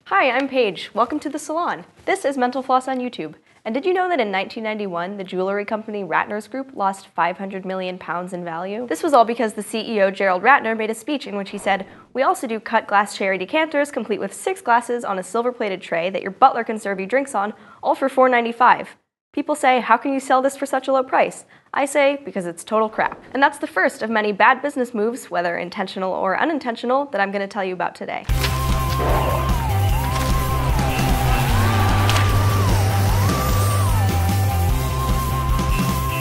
Hi, I'm Paige. Welcome to the salon. This is Mental Floss on YouTube. And did you know that in 1991, the jewelry company Ratner's Group lost 500 million pounds in value? This was all because the CEO, Gerald Ratner, made a speech in which he said, "We also do cut glass cherry decanters, complete with 6 glasses on a silver-plated tray that your butler can serve you drinks on, all for $4.95. People say, how can you sell this for such a low price? I say, because it's total crap. And that's the first of many bad business moves, whether intentional or unintentional, that I'm going to tell you about today.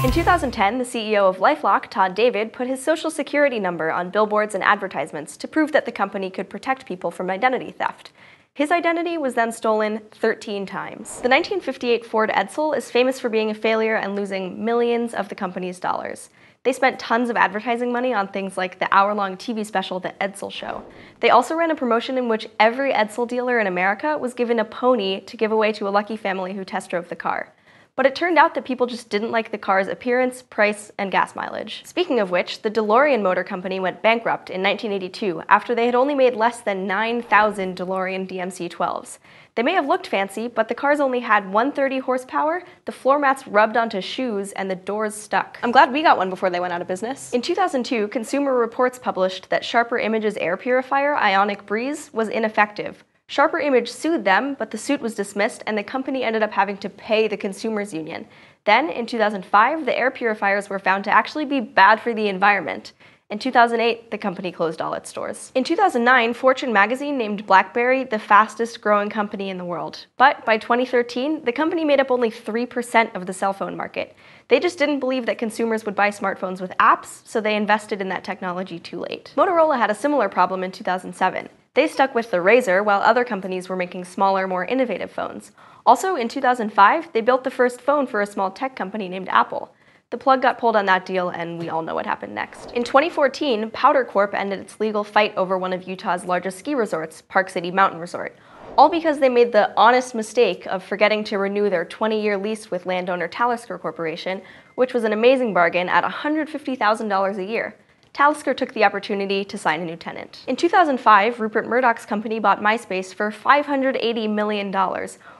In 2010, the CEO of LifeLock, Todd David, put his social security number on billboards and advertisements to prove that the company could protect people from identity theft. His identity was then stolen 13 times. The 1958 Ford Edsel is famous for being a failure and losing millions of the company's dollars. They spent tons of advertising money on things like the hour-long TV special The Edsel Show. They also ran a promotion in which every Edsel dealer in America was given a pony to give away to a lucky family who test drove the car. But it turned out that people just didn't like the car's appearance, price, and gas mileage. Speaking of which, the DeLorean Motor Company went bankrupt in 1982 after they had only made less than 9,000 DeLorean DMC-12s. They may have looked fancy, but the cars only had 130 horsepower, the floor mats rubbed onto shoes, and the doors stuck. I'm glad we got one before they went out of business. In 2002, Consumer Reports published that Sharper Image's air purifier, Ionic Breeze, was ineffective. Sharper Image sued them, but the suit was dismissed and the company ended up having to pay the consumers union. Then, in 2005, the air purifiers were found to actually be bad for the environment. In 2008, the company closed all its stores. In 2009, Fortune magazine named BlackBerry the fastest growing company in the world. But by 2013, the company made up only 3% of the cell phone market. They just didn't believe that consumers would buy smartphones with apps, so they invested in that technology too late. Motorola had a similar problem in 2007. They stuck with the Razr while other companies were making smaller, more innovative phones. Also, in 2005, they built the first phone for a small tech company named Apple. The plug got pulled on that deal, and we all know what happened next. In 2014, Powder Corp ended its legal fight over one of Utah's largest ski resorts, Park City Mountain Resort, all because they made the honest mistake of forgetting to renew their 20-year lease with landowner Talisker Corporation, which was an amazing bargain at $150,000 a year. Talisker took the opportunity to sign a new tenant. In 2005, Rupert Murdoch's company bought MySpace for $580 million,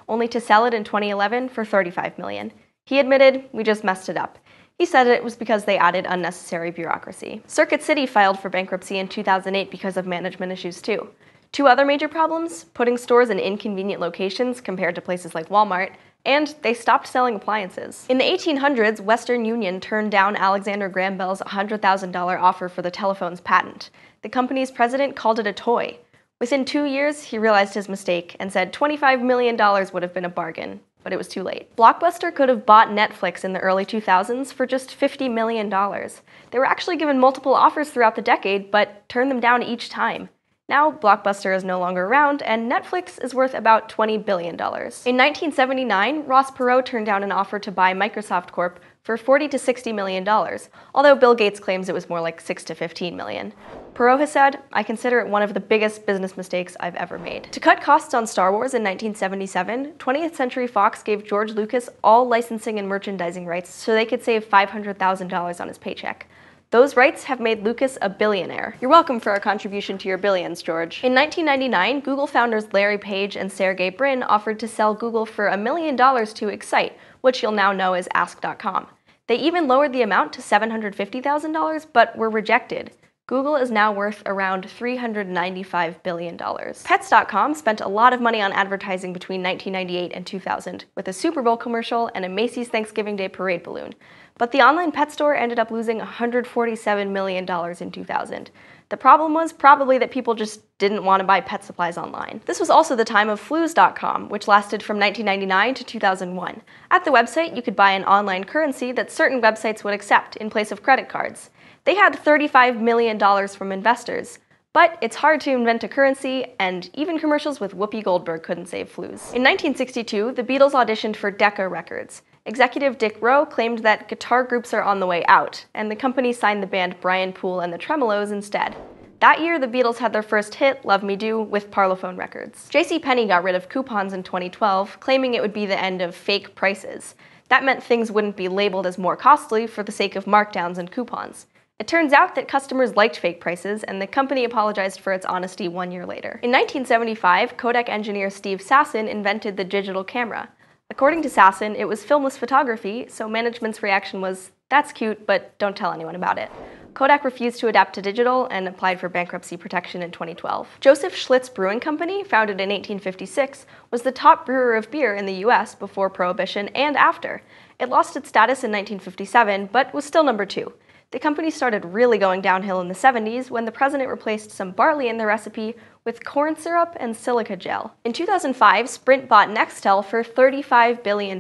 only to sell it in 2011 for $35 million. He admitted, "We just messed it up." He said it was because they added unnecessary bureaucracy. Circuit City filed for bankruptcy in 2008 because of management issues too. Two other major problems: putting stores in inconvenient locations compared to places like Walmart, and they stopped selling appliances. In the 1800s, Western Union turned down Alexander Graham Bell's $100,000 offer for the telephone's patent. The company's president called it a toy. Within 2 years, he realized his mistake and said $25 million would have been a bargain, but it was too late. Blockbuster could have bought Netflix in the early 2000s for just $50 million. They were actually given multiple offers throughout the decade, but turned them down each time. Now, Blockbuster is no longer around, and Netflix is worth about $20 billion. In 1979, Ross Perot turned down an offer to buy Microsoft Corp for $40 to $60 million, although Bill Gates claims it was more like $6 to $15 million. Perot has said, "I consider it one of the biggest business mistakes I've ever made." To cut costs on Star Wars in 1977, 20th Century Fox gave George Lucas all licensing and merchandising rights so they could save $500,000 on his paycheck. Those rights have made Lucas a billionaire. You're welcome for our contribution to your billions, George. In 1999, Google founders Larry Page and Sergey Brin offered to sell Google for $1 million to Excite, which you'll now know as Ask.com. They even lowered the amount to $750,000, but were rejected. Google is now worth around $395 billion. Pets.com spent a lot of money on advertising between 1998 and 2000, with a Super Bowl commercial and a Macy's Thanksgiving Day parade balloon. But the online pet store ended up losing $147 million in 2000. The problem was probably that people just didn't want to buy pet supplies online. This was also the time of Flues.com, which lasted from 1999 to 2001. At the website, you could buy an online currency that certain websites would accept in place of credit cards. They had $35 million from investors. But it's hard to invent a currency, and even commercials with Whoopi Goldberg couldn't save Flues. In 1962, the Beatles auditioned for Decca Records. Executive Dick Rowe claimed that guitar groups are on the way out, and the company signed the band Brian Poole and the Tremolos instead. That year, the Beatles had their first hit, Love Me Do, with Parlophone Records. JCPenney got rid of coupons in 2012, claiming it would be the end of fake prices. That meant things wouldn't be labeled as more costly for the sake of markdowns and coupons. It turns out that customers liked fake prices, and the company apologized for its honesty 1 year later. In 1975, Kodak engineer Steve Sasson invented the digital camera. According to Sasson, it was filmless photography, so management's reaction was, "That's cute, but don't tell anyone about it." Kodak refused to adapt to digital and applied for bankruptcy protection in 2012. Joseph Schlitz Brewing Company, founded in 1856, was the top brewer of beer in the US before Prohibition and after. It lost its status in 1957, but was still number 2. The company started really going downhill in the 70s when the president replaced some barley in the recipe with corn syrup and silica gel. In 2005, Sprint bought Nextel for $35 billion.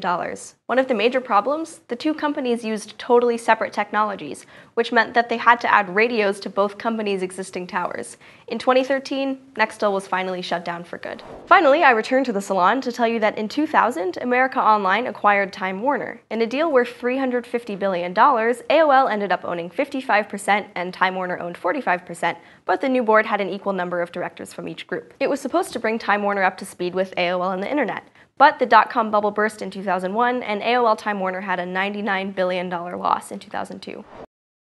One of the major problems? The two companies used totally separate technologies, which meant that they had to add radios to both companies' existing towers. In 2013, Nextel was finally shut down for good. Finally, I returned to the salon to tell you that in 2000, America Online acquired Time Warner. In a deal worth $350 billion, AOL ended up owning 55% and Time Warner owned 45%, but the new board had an equal number of directors from each group. It was supposed to bring Time Warner up to speed with AOL and the internet, but the dot-com bubble burst in 2001, and AOL Time Warner had a $99 billion loss in 2002.